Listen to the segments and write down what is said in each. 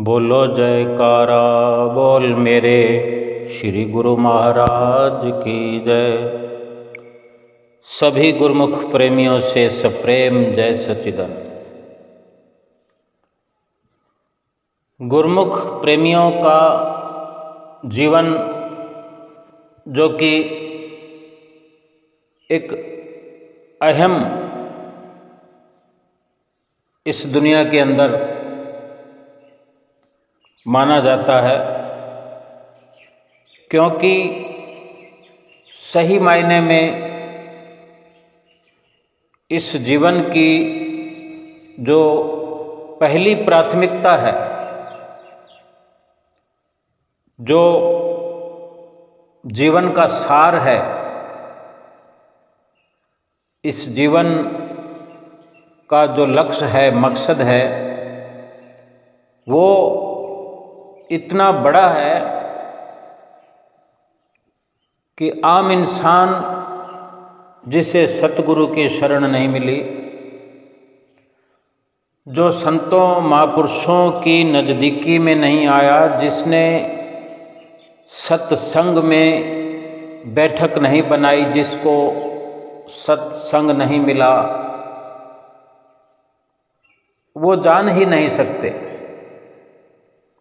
बोलो जयकारा बोल मेरे श्री गुरु महाराज की जय। सभी गुरुमुख प्रेमियों से सप्रेम जय सच्चिदानंद। गुरुमुख प्रेमियों का जीवन जो कि एक अहम इस दुनिया के अंदर माना जाता है, क्योंकि सही मायने में इस जीवन की जो पहली प्राथमिकता है, जो जीवन का सार है, इस जीवन का जो लक्ष्य है, मकसद है, वो इतना बड़ा है कि आम इंसान जिसे सतगुरु की शरण नहीं मिली, जो संतों महापुरुषों की नज़दीकी में नहीं आया, जिसने सत्संग में बैठक नहीं बनाई, जिसको सत्संग नहीं मिला, वो जान ही नहीं सकते।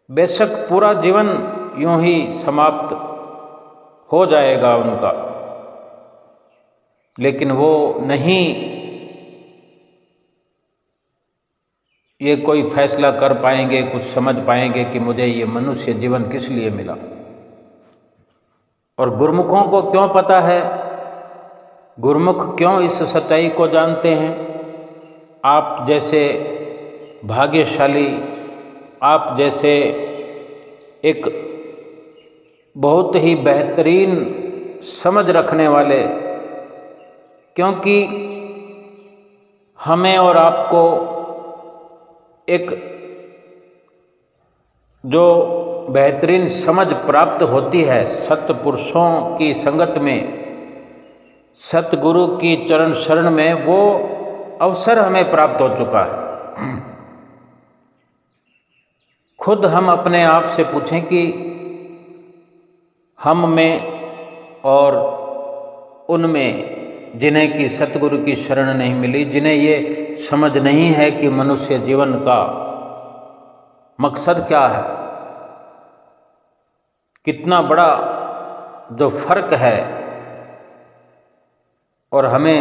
बेशक पूरा जीवन यूं ही समाप्त हो जाएगा उनका, लेकिन वो नहीं ये कोई फैसला कर पाएंगे, कुछ समझ पाएंगे कि मुझे ये मनुष्य जीवन किस लिए मिला। और गुरुमुखों को क्यों पता है, गुरुमुख क्यों इस सच्चाई को जानते हैं। आप जैसे भाग्यशाली, आप जैसे एक बहुत ही बेहतरीन समझ रखने वाले, क्योंकि हमें और आपको एक जो बेहतरीन समझ प्राप्त होती है सत्पुरुषों की संगत में, सतगुरु की चरण शरण में, वो अवसर हमें प्राप्त हो चुका है। खुद हम अपने आप से पूछें कि हम में और उनमें जिन्हें कि सतगुरु की शरण नहीं मिली, जिन्हें ये समझ नहीं है कि मनुष्य जीवन का मकसद क्या है, कितना बड़ा जो फर्क है। और हमें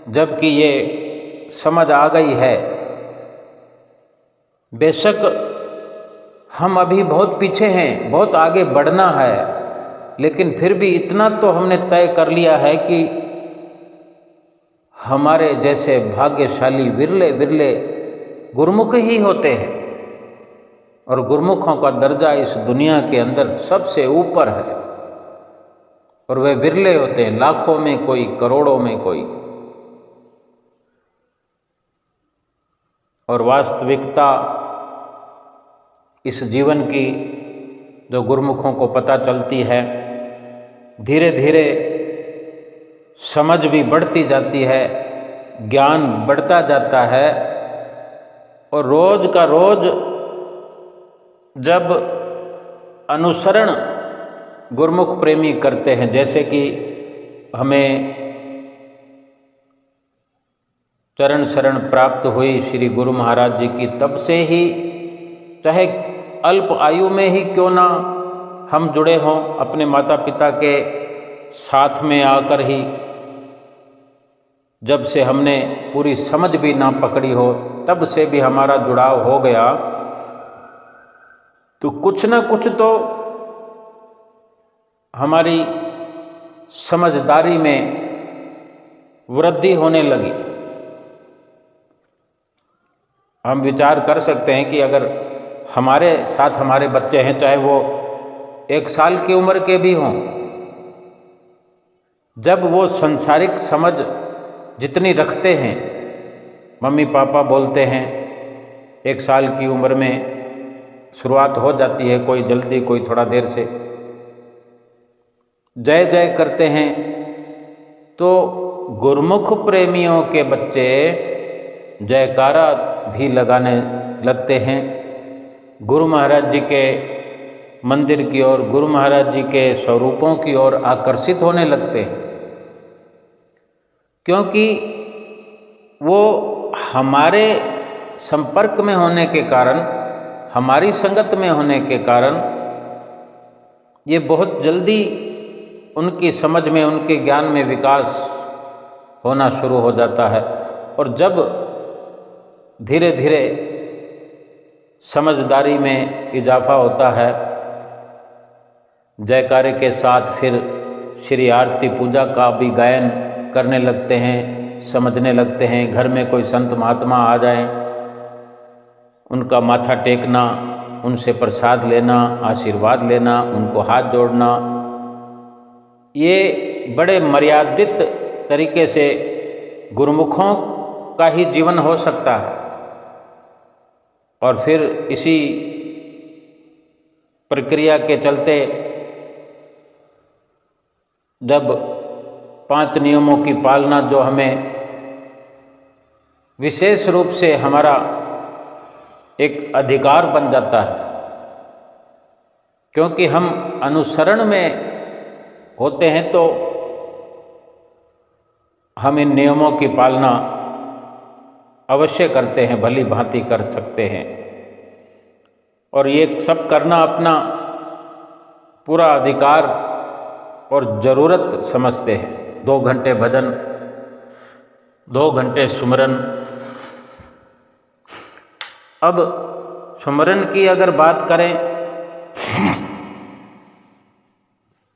जबकि ये समझ आ गई है, बेशक हम अभी बहुत पीछे हैं, बहुत आगे बढ़ना है, लेकिन फिर भी इतना तो हमने तय कर लिया है कि हमारे जैसे भाग्यशाली विरले विरले गुरुमुख ही होते हैं। और गुरुमुखों का दर्जा इस दुनिया के अंदर सबसे ऊपर है, और वे विरले होते हैं, लाखों में कोई, करोड़ों में कोई। और वास्तविकता इस जीवन की जो गुरुमुखों को पता चलती है, धीरे धीरे समझ भी बढ़ती जाती है, ज्ञान बढ़ता जाता है। और रोज का रोज जब अनुसरण गुरुमुख प्रेमी करते हैं, जैसे कि हमें चरण शरण प्राप्त हुई श्री गुरु महाराज जी की, तब से ही चाहे अल्प आयु में ही क्यों ना हम जुड़े हों, अपने माता पिता के साथ में आकर ही, जब से हमने पूरी समझ भी ना पकड़ी हो, तब से भी हमारा जुड़ाव हो गया, तो कुछ ना कुछ तो हमारी समझदारी में वृद्धि होने लगी। हम विचार कर सकते हैं कि अगर हमारे साथ हमारे बच्चे हैं, चाहे वो 1 साल की उम्र के भी हों, जब वो संसारिक समझ जितनी रखते हैं, मम्मी पापा बोलते हैं, 1 साल की उम्र में शुरुआत हो जाती है, कोई जल्दी कोई थोड़ा देर से, जय जय करते हैं, तो गुरुमुख प्रेमियों के बच्चे जयकारा भी लगाने लगते हैं। गुरु महाराज जी के मंदिर की ओर, गुरु महाराज जी के स्वरूपों की ओर आकर्षित होने लगते हैं, क्योंकि वो हमारे संपर्क में होने के कारण, हमारी संगत में होने के कारण ये बहुत जल्दी उनकी समझ में, उनके ज्ञान में विकास होना शुरू हो जाता है। और जब धीरे धीरे समझदारी में इजाफा होता है, जयकारे के साथ फिर श्री आरती पूजा का भी गायन करने लगते हैं, समझने लगते हैं। घर में कोई संत महात्मा आ जाएं, उनका माथा टेकना, उनसे प्रसाद लेना, आशीर्वाद लेना, उनको हाथ जोड़ना, ये बड़े मर्यादित तरीके से गुरुमुखों का ही जीवन हो सकता है। और फिर इसी प्रक्रिया के चलते जब 5 नियमों की पालना, जो हमें विशेष रूप से हमारा एक अधिकार बन जाता है, क्योंकि हम अनुसरण में होते हैं, तो हम इन नियमों की पालना अवश्य करते हैं, भली भांति कर सकते हैं। और ये सब करना अपना पूरा अधिकार और ज़रूरत समझते हैं। 2 घंटे भजन, 2 घंटे सुमरन। अब सुमरन की अगर बात करें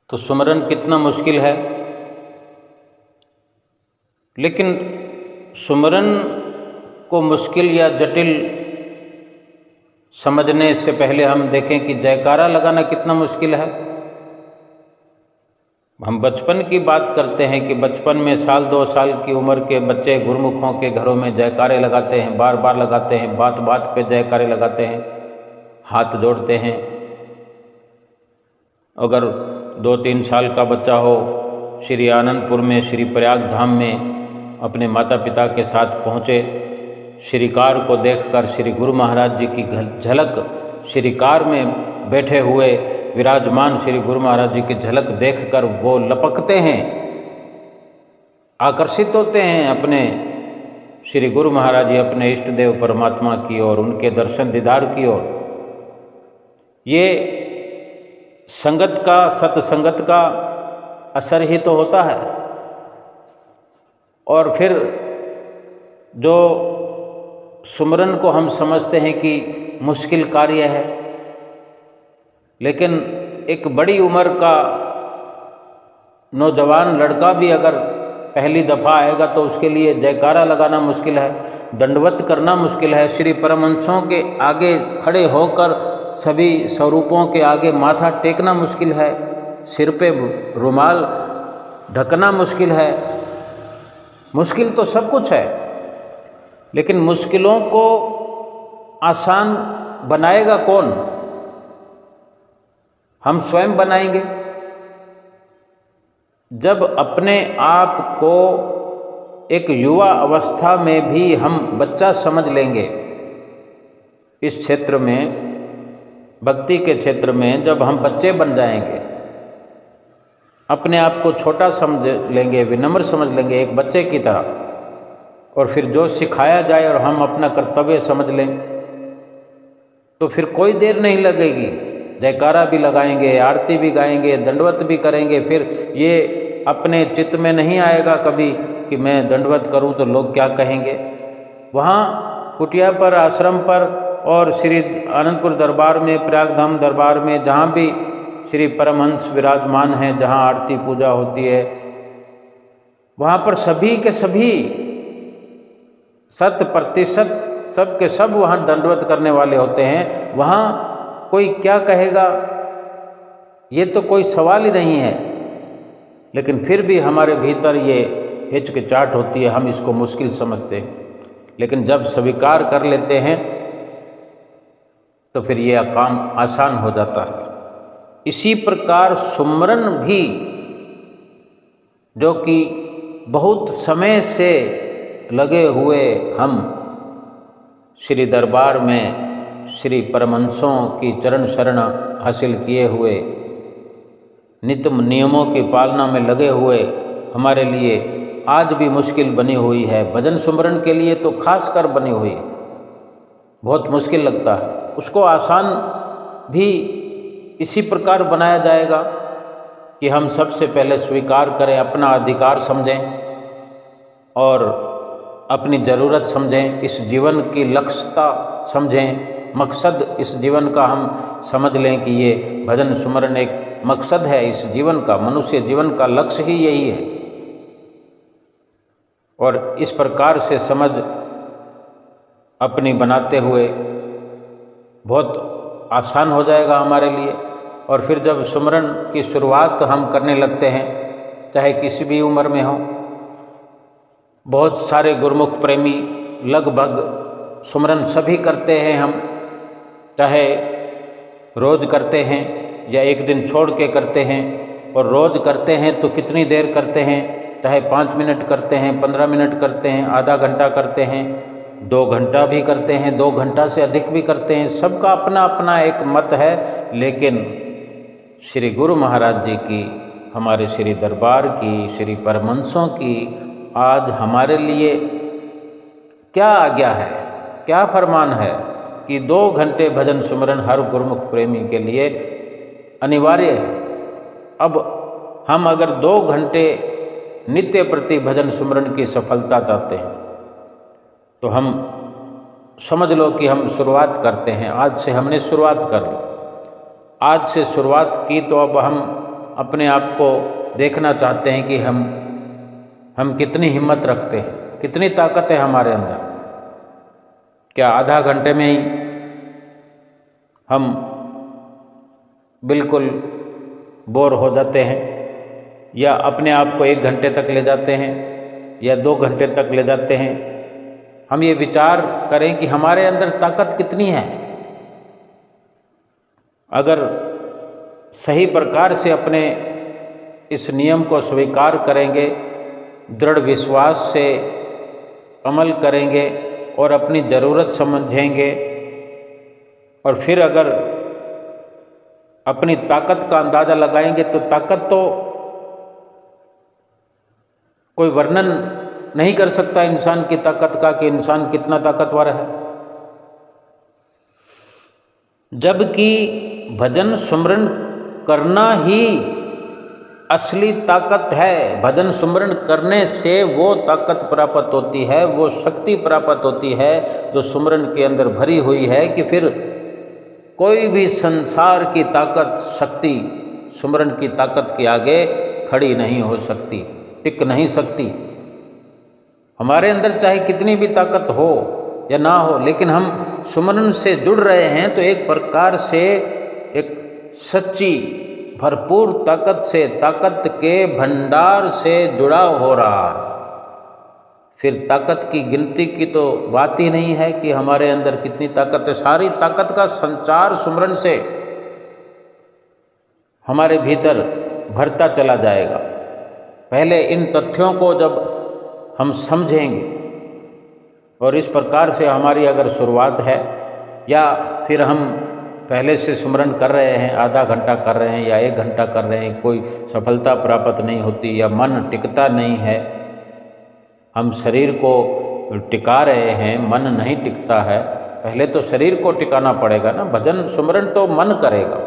तो सुमरन कितना मुश्किल है, लेकिन सुमरन को मुश्किल या जटिल समझने से पहले हम देखें कि जयकारा लगाना कितना मुश्किल है। हम बचपन की बात करते हैं कि बचपन में 1-2 साल की उम्र के बच्चे गुरुमुखों के घरों में जयकारे लगाते हैं, बार बार लगाते हैं, बात बात पे जयकारे लगाते हैं, हाथ जोड़ते हैं। अगर 2-3 साल का बच्चा हो, श्री आनंदपुर में, श्री प्रयाग धाम में अपने माता पिता के साथ पहुँचे, श्रीकार को देखकर श्री गुरु महाराज जी की झलक, श्रीकार में बैठे हुए विराजमान श्री गुरु महाराज जी की झलक देखकर वो लपकते हैं, आकर्षित होते हैं अपने श्री गुरु महाराज जी, अपने इष्ट देव परमात्मा की ओर, उनके दर्शन दीदार की ओर। ये संगत का, सत्संगत का असर ही तो होता है। और फिर जो सुमरन को हम समझते हैं कि मुश्किल कार्य है, लेकिन एक बड़ी उम्र का नौजवान लड़का भी अगर पहली दफ़ा आएगा तो उसके लिए जयकारा लगाना मुश्किल है, दंडवत करना मुश्किल है, श्री परमहंसों के आगे खड़े होकर सभी स्वरूपों के आगे माथा टेकना मुश्किल है, सिर पे रुमाल ढकना मुश्किल है। मुश्किल तो सब कुछ है, लेकिन मुश्किलों को आसान बनाएगा कौन? हम स्वयं बनाएंगे। जब अपने आप को एक युवा अवस्था में भी हम बच्चा समझ लेंगे, इस क्षेत्र में, भक्ति के क्षेत्र में जब हम बच्चे बन जाएंगे, अपने आप को छोटा समझ लेंगे, विनम्र समझ लेंगे एक बच्चे की तरह, और फिर जो सिखाया जाए और हम अपना कर्तव्य समझ लें, तो फिर कोई देर नहीं लगेगी, जयकारा भी लगाएंगे, आरती भी गाएंगे, दंडवत भी करेंगे। फिर ये अपने चित्त में नहीं आएगा कभी कि मैं दंडवत करूं तो लोग क्या कहेंगे। वहाँ कुटिया पर, आश्रम पर और श्री आनंदपुर दरबार में, प्रयागधाम दरबार में, जहाँ भी श्री परमहंस विराजमान हैं, जहाँ आरती पूजा होती है, वहाँ पर सभी के सभी 100% सब के सब वहाँ दंडवत करने वाले होते हैं। वहाँ कोई क्या कहेगा ये तो कोई सवाल ही नहीं है, लेकिन फिर भी हमारे भीतर ये हिचकिचाहट होती है, हम इसको मुश्किल समझते हैं। लेकिन जब स्वीकार कर लेते हैं तो फिर ये काम आसान हो जाता है। इसी प्रकार सुमरन भी, जो कि बहुत समय से लगे हुए हम श्री दरबार में श्री परमहंसों की चरण शरण हासिल किए हुए, नित्य नियमों की पालना में लगे हुए हमारे लिए आज भी मुश्किल बनी हुई है। भजन सुमरन के लिए तो खास कर बनी हुई है, बहुत मुश्किल लगता है। उसको आसान भी इसी प्रकार बनाया जाएगा कि हम सबसे पहले स्वीकार करें, अपना अधिकार समझें और अपनी ज़रूरत समझें, इस जीवन की लक्ष्यता समझें, मकसद इस जीवन का हम समझ लें कि ये भजन सुमरन एक मकसद है इस जीवन का, मनुष्य जीवन का लक्ष्य ही यही है। और इस प्रकार से समझ अपनी बनाते हुए बहुत आसान हो जाएगा हमारे लिए। और फिर जब सुमरन की शुरुआत हम करने लगते हैं, चाहे किसी भी उम्र में हो, बहुत सारे गुरुमुख प्रेमी लगभग सुमरन सभी करते हैं। हम चाहे रोज़ करते हैं या एक दिन छोड़ के करते हैं, और रोज़ करते हैं तो कितनी देर करते हैं, चाहे 5 मिनट करते हैं, 15 मिनट करते हैं, आधा घंटा करते हैं, 2 घंटा भी करते हैं, 2 घंटा से अधिक भी करते हैं, सबका अपना अपना एक मत है। लेकिन श्री गुरु महाराज जी की, हमारे श्री दरबार की, श्री परमहंसों की आज हमारे लिए क्या आज्ञा है, क्या फरमान है कि 2 घंटे भजन सुमरन हर गुरुमुख प्रेमी के लिए अनिवार्य है। अब हम अगर 2 घंटे नित्य प्रति भजन सुमरन की सफलता चाहते हैं तो हम समझ लो कि हम शुरुआत करते हैं। आज से हमने शुरुआत कर ली, आज से शुरुआत की, तो अब हम अपने आप को देखना चाहते हैं कि हम कितनी हिम्मत रखते हैं, कितनी ताकत है हमारे अंदर। क्या आधा घंटे में ही हम बिल्कुल बोर हो जाते हैं, या अपने आप को 1 घंटे तक ले जाते हैं, या 2 घंटे तक ले जाते हैं? हम ये विचार करें कि हमारे अंदर ताकत कितनी है। अगर सही प्रकार से अपने इस नियम को स्वीकार करेंगे, दृढ़ विश्वास से अमल करेंगे और अपनी ज़रूरत समझेंगे, और फिर अगर अपनी ताकत का अंदाज़ा लगाएंगे, तो ताकत तो कोई वर्णन नहीं कर सकता इंसान की ताकत का कि इंसान कितना ताकतवर है। जबकि भजन सुमरन करना ही असली ताकत है। भजन सुमरन करने से वो ताकत प्राप्त होती है, वो शक्ति प्राप्त होती है जो सुमरन के अंदर भरी हुई है, कि फिर कोई भी संसार की ताकत, शक्ति सुमरन की ताकत के आगे खड़ी नहीं हो सकती, टिक नहीं सकती। हमारे अंदर चाहे कितनी भी ताकत हो या ना हो, लेकिन हम सुमरन से जुड़ रहे हैं तो एक प्रकार से एक सच्ची भरपूर ताकत से, ताकत के भंडार से जुड़ाव हो रहा है। फिर ताकत की गिनती की तो बात ही नहीं है कि हमारे अंदर कितनी ताकत है। सारी ताकत का संचार सुमरन से हमारे भीतर भरता चला जाएगा। पहले इन तथ्यों को जब हम समझेंगे और इस प्रकार से हमारी अगर शुरुआत है, या फिर हम पहले से सुमरन कर रहे हैं, आधा घंटा कर रहे हैं या 1 घंटा कर रहे हैं, कोई सफलता प्राप्त नहीं होती या मन टिकता नहीं है, हम शरीर को टिका रहे हैं, मन नहीं टिकता है, पहले तो शरीर को टिकाना पड़ेगा ना। भजन सुमरन तो मन करेगा,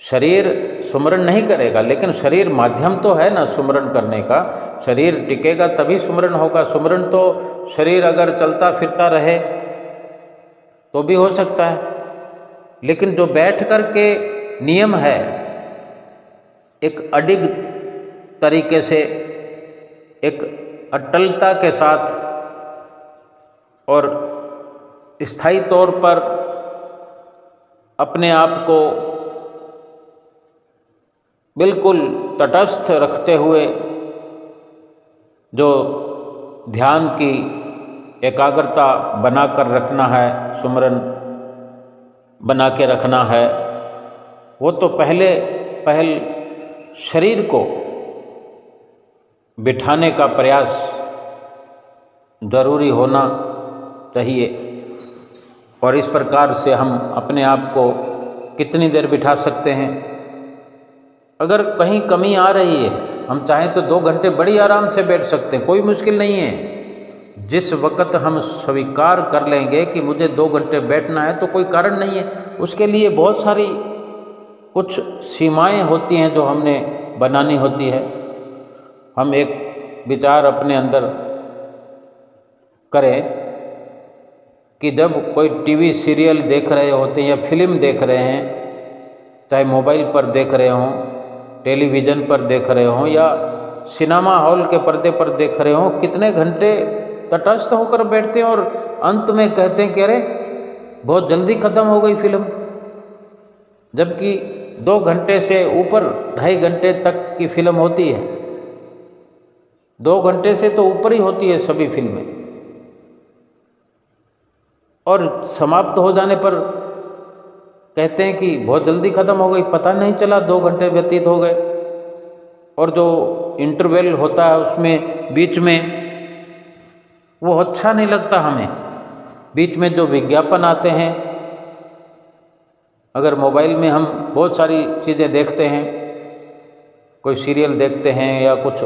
शरीर सुमरन नहीं करेगा, लेकिन शरीर माध्यम तो है ना सुमरन करने का। शरीर टिकेगा तभी सुमरन होगा। सुमरन तो शरीर अगर चलता फिरता रहे तो भी हो सकता है, लेकिन जो बैठ कर के नियम है, एक अडिग तरीके से, एक अटलता के साथ और स्थायी तौर पर अपने आप को बिल्कुल तटस्थ रखते हुए जो ध्यान की एकाग्रता बनाकर रखना है, सुमरन बना के रखना है, वो तो पहल शरीर को बिठाने का प्रयास जरूरी होना चाहिए। और इस प्रकार से हम अपने आप को कितनी देर बिठा सकते हैं। अगर कहीं कमी आ रही है, हम चाहें तो 2 घंटे बड़ी आराम से बैठ सकते हैं, कोई मुश्किल नहीं है। जिस वक्त हम स्वीकार कर लेंगे कि मुझे 2 घंटे बैठना है तो कोई कारण नहीं है। उसके लिए बहुत सारी कुछ सीमाएं होती हैं जो हमने बनानी होती है। हम एक विचार अपने अंदर करें कि जब कोई टीवी सीरियल देख रहे होते हैं या फिल्म देख रहे हैं, चाहे मोबाइल पर देख रहे हों, टेलीविज़न पर देख रहे हों या सिनेमा हॉल के पर्दे पर देख रहे हों, कितने घंटे तटस्थ होकर बैठते हैं और अंत में कहते हैं कि अरे बहुत जल्दी ख़त्म हो गई फिल्म, जबकि 2 घंटे से ऊपर 2.5 घंटे तक की फिल्म होती है। 2 घंटे से तो ऊपर ही होती है सभी फिल्में, और समाप्त हो जाने पर कहते हैं कि बहुत जल्दी ख़त्म हो गई, पता नहीं चला 2 घंटे व्यतीत हो गए। और जो इंटरवल होता है उसमें बीच में वो अच्छा नहीं लगता हमें। बीच में जो विज्ञापन आते हैं, अगर मोबाइल में हम बहुत सारी चीज़ें देखते हैं, कोई सीरियल देखते हैं या कुछ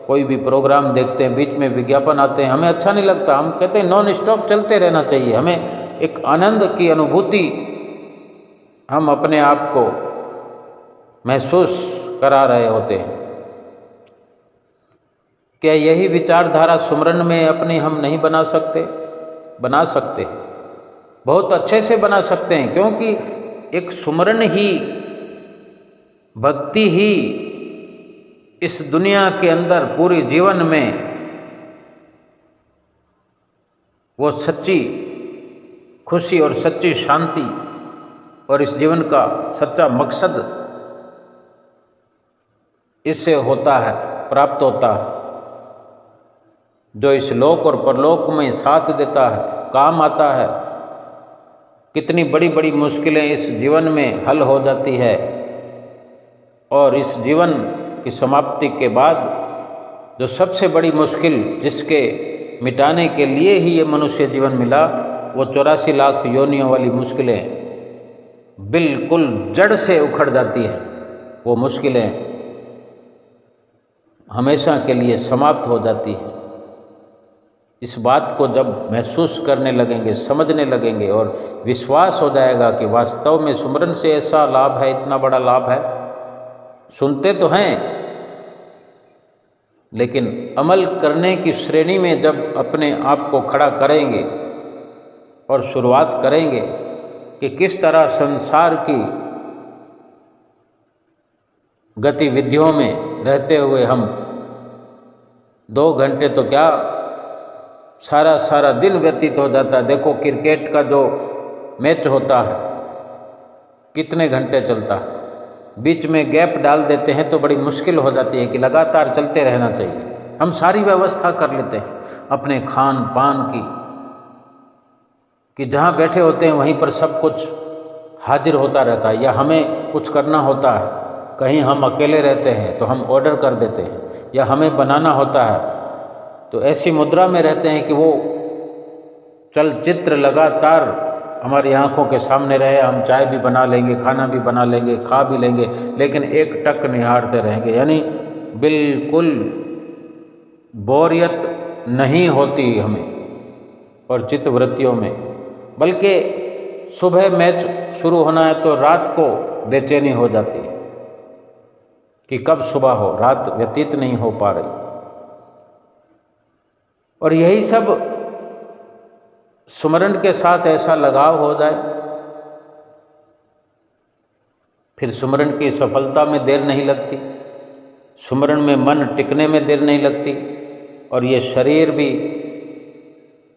कोई भी प्रोग्राम देखते हैं, बीच में विज्ञापन आते हैं, हमें अच्छा नहीं लगता। हम कहते हैं नॉन स्टॉप चलते रहना चाहिए। हमें एक आनंद की अनुभूति हम अपने आप को महसूस करा रहे होते हैं। क्या यही विचारधारा सुमरन में अपनी हम नहीं बना सकते? बना सकते हैं, बहुत अच्छे से बना सकते हैं, क्योंकि एक सुमरन ही, भक्ति ही इस दुनिया के अंदर पूरे जीवन में वो सच्ची खुशी और सच्ची शांति और इस जीवन का सच्चा मकसद इससे होता है, प्राप्त होता है, जो इस लोक और परलोक में साथ देता है, काम आता है। कितनी बड़ी बड़ी मुश्किलें इस जीवन में हल हो जाती है, और इस जीवन की समाप्ति के बाद जो सबसे बड़ी मुश्किल जिसके मिटाने के लिए ही ये मनुष्य जीवन मिला, वो 84 लाख योनियों वाली मुश्किलें बिल्कुल जड़ से उखड़ जाती हैं। वो मुश्किलें हमेशा के लिए समाप्त हो जाती हैं। इस बात को जब महसूस करने लगेंगे, समझने लगेंगे और विश्वास हो जाएगा कि वास्तव में सुमरन से ऐसा लाभ है, इतना बड़ा लाभ है। सुनते तो हैं, लेकिन अमल करने की श्रेणी में जब अपने आप को खड़ा करेंगे और शुरुआत करेंगे कि किस तरह संसार की गतिविधियों में रहते हुए हम 2 घंटे तो क्या सारा दिन व्यतीत हो जाता है। देखो क्रिकेट का जो मैच होता है कितने घंटे चलता है, बीच में गैप डाल देते हैं तो बड़ी मुश्किल हो जाती है कि लगातार चलते रहना चाहिए। हम सारी व्यवस्था कर लेते हैं अपने खान पान की, कि जहाँ बैठे होते हैं वहीं पर सब कुछ हाजिर होता रहता है, या हमें कुछ करना होता है, कहीं हम अकेले रहते हैं तो हम ऑर्डर कर देते हैं, या हमें बनाना होता है तो ऐसी मुद्रा में रहते हैं कि वो चलचित्र लगातार हमारी आंखों के सामने रहे। हम चाय भी बना लेंगे, खाना भी बना लेंगे, खा भी लेंगे, लेकिन एक टक निहारते रहेंगे, यानी बिल्कुल बोरियत नहीं होती हमें और चित्तवृत्तियों में। बल्कि सुबह मैच शुरू होना है तो रात को बेचैनी हो जाती है कि कब सुबह हो, रात व्यतीत नहीं हो पा रही। और यही सब सुमरन के साथ ऐसा लगाव हो जाए, फिर सुमरन की सफलता में देर नहीं लगती, सुमरन में मन टिकने में देर नहीं लगती, और ये शरीर भी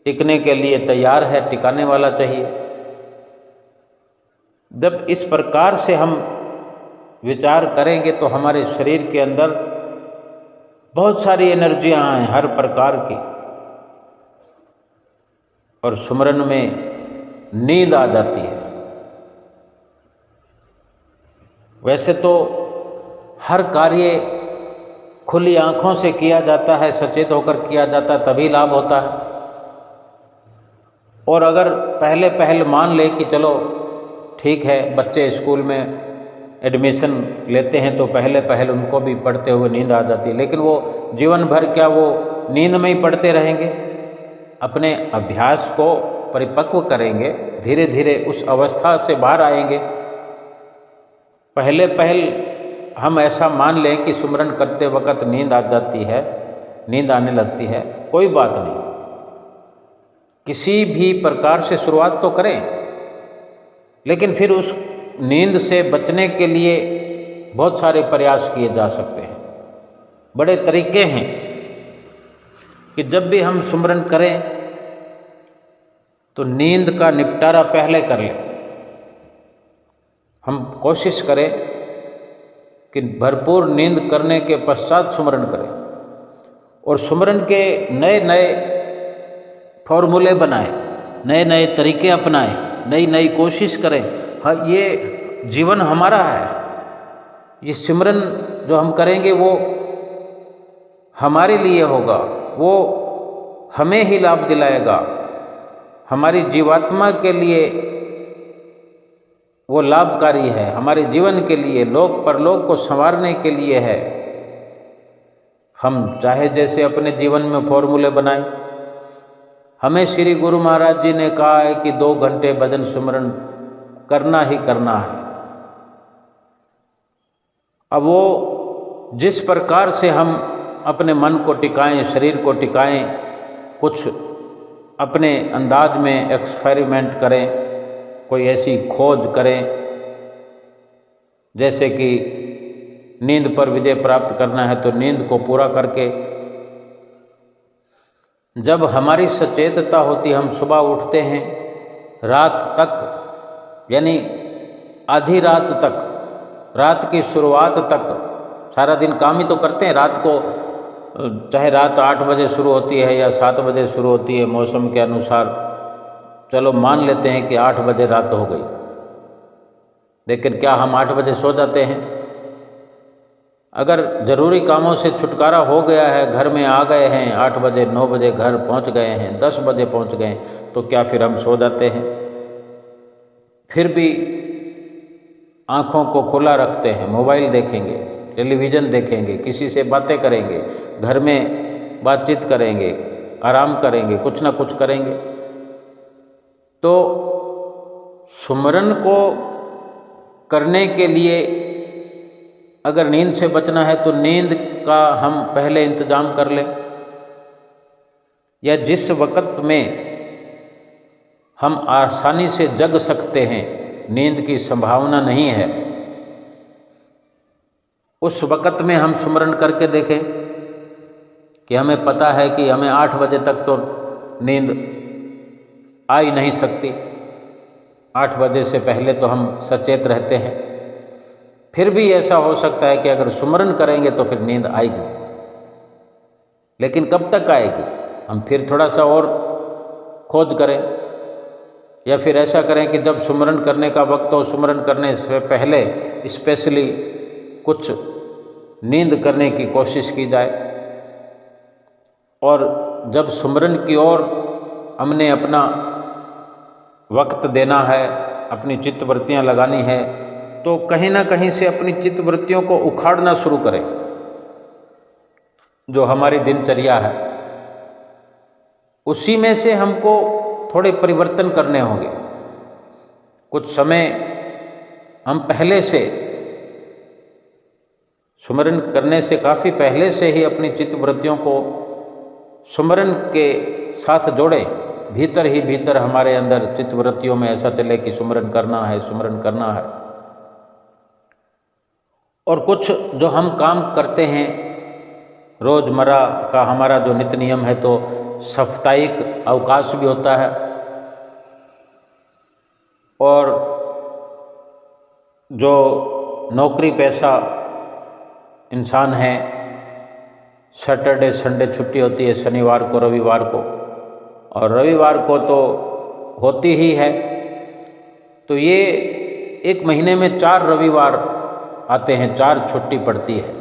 टिकने के लिए तैयार है, टिकाने वाला चाहिए। जब इस प्रकार से हम विचार करेंगे तो हमारे शरीर के अंदर बहुत सारी एनर्जियाँ हैं हर प्रकार की, और सुमरन में नींद आ जाती है। वैसे तो हर कार्य खुली आंखों से किया जाता है, सचेत होकर किया जाता है, तभी लाभ होता है। और अगर पहल मान ले कि चलो ठीक है, बच्चे स्कूल में एडमिशन लेते हैं तो पहल उनको भी पढ़ते हुए नींद आ जाती है, लेकिन वो जीवन भर क्या वो नींद में ही पढ़ते रहेंगे? अपने अभ्यास को परिपक्व करेंगे, धीरे धीरे उस अवस्था से बाहर आएंगे। पहल हम ऐसा मान लें कि सुमरन करते वक्त नींद आ जाती है, नींद आने लगती है, कोई बात नहीं, किसी भी प्रकार से शुरुआत तो करें, लेकिन फिर उस नींद से बचने के लिए बहुत सारे प्रयास किए जा सकते हैं। बड़े तरीके हैं कि जब भी हम सुमरन करें तो नींद का निपटारा पहले कर लें। हम कोशिश करें कि भरपूर नींद करने के पश्चात सुमरन करें और सुमरन के नए नए फॉर्मूले बनाएं, नए नए तरीके अपनाएं, नई नई कोशिश करें। हाँ, ये जीवन हमारा है, ये सिमरन जो हम करेंगे वो हमारे लिए होगा, वो हमें ही लाभ दिलाएगा, हमारी जीवात्मा के लिए वो लाभकारी है, हमारे जीवन के लिए, लोक परलोक को संवारने के लिए है। हम चाहे जैसे अपने जीवन में फॉर्मूले बनाएं। हमें श्री गुरु महाराज जी ने कहा है कि 2 घंटे भजन सुमरन करना ही करना है। अब वो जिस प्रकार से हम अपने मन को टिकाएं, शरीर को टिकाएं, कुछ अपने अंदाज में एक्सपेरिमेंट करें, कोई ऐसी खोज करें, जैसे कि नींद पर विजय प्राप्त करना है तो नींद को पूरा करके जब हमारी सचेतता होती, हम सुबह उठते हैं, रात तक यानी आधी रात तक, रात की शुरुआत तक सारा दिन काम ही तो करते हैं। रात को चाहे रात 8 बजे शुरू होती है या 7 बजे शुरू होती है, मौसम के अनुसार चलो मान लेते हैं कि 8 बजे रात हो गई, लेकिन क्या हम 8 बजे सो जाते हैं? अगर ज़रूरी कामों से छुटकारा हो गया है, घर में आ गए हैं, 8 बजे 9 बजे घर पहुंच गए हैं, 10 बजे पहुंच गए, तो क्या फिर हम सो जाते हैं? फिर भी आँखों को खुला रखते हैं, मोबाइल देखेंगे, टेलीविज़न देखेंगे, किसी से बातें करेंगे, घर में बातचीत करेंगे, आराम करेंगे, कुछ ना कुछ करेंगे। तो सुमरन को करने के लिए अगर नींद से बचना है तो नींद का हम पहले इंतजाम कर लें, या जिस वक़्त में हम आसानी से जग सकते हैं, नींद की संभावना नहीं है, उस वक़्त में हम सुमरन करके देखें कि हमें पता है कि हमें 8 बजे तक तो नींद आ ही नहीं सकती, 8 बजे से पहले तो हम सचेत रहते हैं। फिर भी ऐसा हो सकता है कि अगर सुमरन करेंगे तो फिर नींद आएगी, लेकिन कब तक आएगी? हम फिर थोड़ा सा और खोज करें, या फिर ऐसा करें कि जब सुमरन करने का वक्त हो, सुमरन करने से पहले स्पेशली कुछ नींद करने की कोशिश की जाए, और जब सुमरन की ओर हमने अपना वक्त देना है, अपनी चित्तवृत्तियाँ लगानी है, तो कहीं ना कहीं से अपनी चित्तवृत्तियों को उखाड़ना शुरू करें। जो हमारी दिनचर्या है उसी में से हमको थोड़े परिवर्तन करने होंगे। कुछ समय हम पहले से सुमरन करने से काफ़ी पहले से ही अपनी चित्तवृत्तियों को सुमरन के साथ जोड़ें। भीतर ही भीतर हमारे अंदर चित्तवृत्तियों में ऐसा चले कि सुमरन करना है, सुमरन करना है। और कुछ जो हम काम करते हैं रोज़मर्रा का, हमारा जो नित्य नियम है, तो साप्ताहिक अवकाश भी होता है, और जो नौकरी पेशा इंसान हैं, सैटरडे संडे छुट्टी होती है, शनिवार को, रविवार को, और रविवार को तो होती ही है। तो ये एक महीने में 4 रविवार आते हैं, 4 छुट्टी पड़ती है।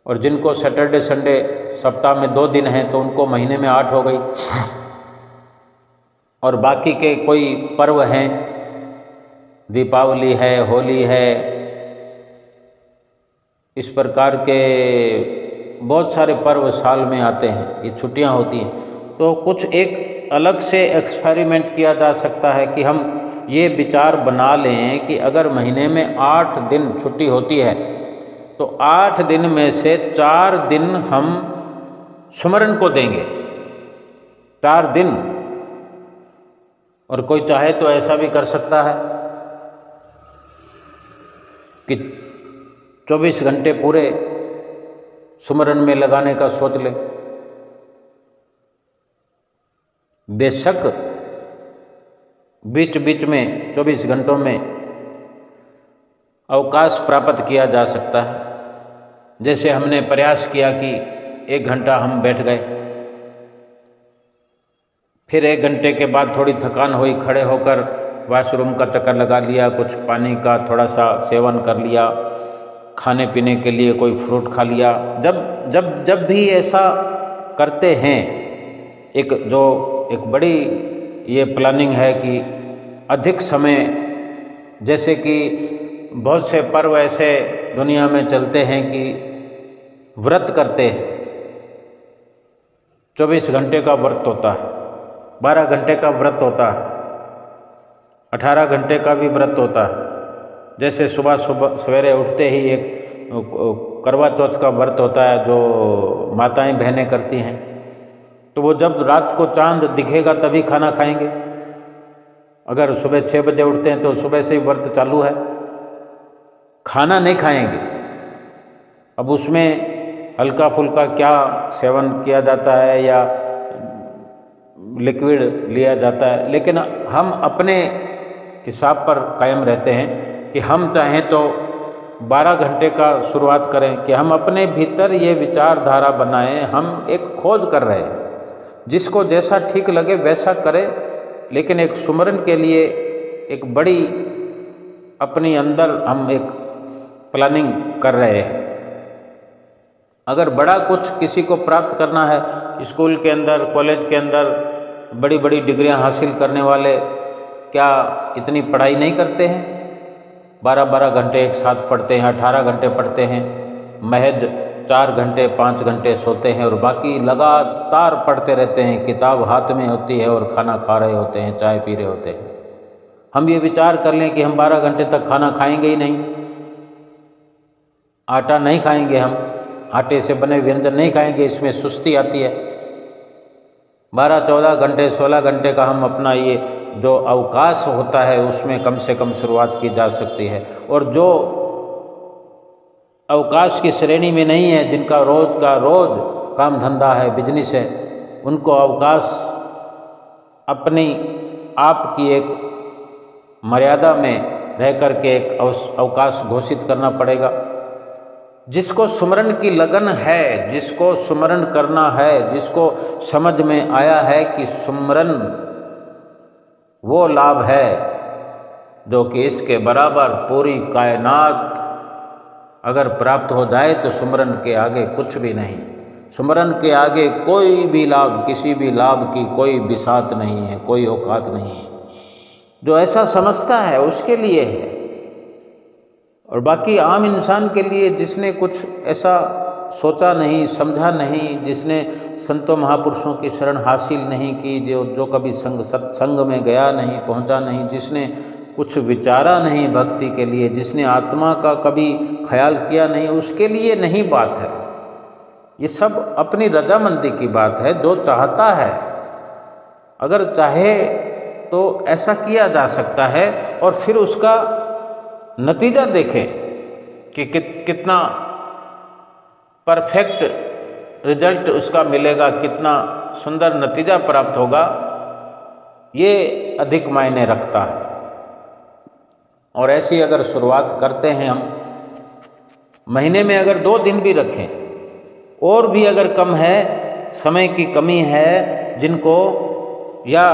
और जिनको सैटरडे संडे सप्ताह में 2 दिन हैं तो उनको महीने में 8 हो गई। और बाकी के कोई पर्व हैं, दीपावली है, होली है, इस प्रकार के बहुत सारे पर्व साल में आते हैं, ये छुट्टियां होती हैं। तो कुछ एक अलग से एक्सपेरिमेंट किया जा सकता है कि हम ये विचार बना लें कि अगर महीने में 8 दिन छुट्टी होती है तो 8 दिन में से 4 दिन हम सुमरन को देंगे, 4 दिन। और कोई चाहे तो ऐसा भी कर सकता है कि 24 घंटे पूरे सुमरन में लगाने का सोच ले। बेशक बीच बीच में 24 घंटों में अवकाश प्राप्त किया जा सकता है। जैसे हमने प्रयास किया कि 1 घंटा हम बैठ गए, फिर 1 घंटे के बाद थोड़ी थकान हुई, खड़े होकर वॉशरूम का चक्कर लगा लिया, कुछ पानी का थोड़ा सा सेवन कर लिया, खाने पीने के लिए कोई फ्रूट खा लिया। जब भी ऐसा करते हैं, एक बड़ी ये प्लानिंग है कि अधिक समय, जैसे कि बहुत से पर्व ऐसे दुनिया में चलते हैं कि व्रत करते हैं, 24 घंटे का व्रत होता है, 12 घंटे का व्रत होता है, 18 घंटे का भी व्रत होता है। जैसे सुबह सवेरे उठते ही एक करवा चौथ का व्रत होता है जो माताएं बहनें करती हैं, तो वो जब रात को चांद दिखेगा तभी खाना खाएंगे। अगर सुबह 6 बजे उठते हैं तो सुबह से ही व्रत चालू है, खाना नहीं खाएंगे। अब उसमें हल्का फुल्का क्या सेवन किया जाता है या लिक्विड लिया जाता है, लेकिन हम अपने हिसाब पर कायम रहते हैं कि हम चाहें तो 12 घंटे का शुरुआत करें, कि हम अपने भीतर ये विचारधारा बनाएं। हम एक खोज कर रहे हैं, जिसको जैसा ठीक लगे वैसा करे, लेकिन एक सुमरन के लिए एक बड़ी अपने अंदर हम एक प्लानिंग कर रहे हैं। अगर बड़ा कुछ किसी को प्राप्त करना है, स्कूल के अंदर, कॉलेज के अंदर बड़ी बड़ी डिग्रियां हासिल करने वाले क्या इतनी पढ़ाई नहीं करते हैं? 12-12 घंटे एक साथ पढ़ते हैं, 18 घंटे पढ़ते हैं, महज 4 घंटे 5 घंटे सोते हैं और बाकी लगातार पढ़ते रहते हैं। किताब हाथ में होती है और खाना खा रहे होते हैं, चाय पी रहे होते हैं। हम ये विचार कर लें कि हम 12 घंटे तक खाना खाएंगे ही नहीं, आटा नहीं खाएंगे, हम आटे से बने व्यंजन नहीं खाएंगे, इसमें सुस्ती आती है। 12-14 घंटे 16 घंटे का हम अपना ये जो अवकाश होता है उसमें कम से कम शुरुआत की जा सकती है। और जो अवकाश की श्रेणी में नहीं है, जिनका रोज का रोज काम धंधा है, बिजनेस है, उनको अवकाश अपनी आप की एक मर्यादा में रह कर के एक अवकाश घोषित करना पड़ेगा। जिसको सुमरन की लगन है, जिसको सुमरन करना है, जिसको समझ में आया है कि सुमरन वो लाभ है जो कि इसके बराबर पूरी कायनात अगर प्राप्त हो जाए तो सुमरन के आगे कुछ भी नहीं। सुमरन के आगे कोई भी लाभ, किसी भी लाभ की कोई बिसात नहीं है, कोई औकात नहीं है। जो ऐसा समझता है उसके लिए है, और बाकी आम इंसान के लिए, जिसने कुछ ऐसा सोचा नहीं, समझा नहीं, जिसने संतों महापुरुषों की शरण हासिल नहीं की, जो कभी सत्संग में गया नहीं, पहुंचा नहीं, जिसने कुछ विचारा नहीं भक्ति के लिए, जिसने आत्मा का कभी ख्याल किया नहीं, उसके लिए नहीं बात है। ये सब अपनी रजामंदी की बात है। जो चाहता है, अगर चाहे तो ऐसा किया जा सकता है, और फिर उसका नतीजा देखें कि कितना परफेक्ट रिजल्ट उसका मिलेगा, कितना सुंदर नतीजा प्राप्त होगा, ये अधिक मायने रखता है। और ऐसी अगर शुरुआत करते हैं हम, महीने में अगर 2 दिन भी रखें, और भी अगर कम है, समय की कमी है जिनको, या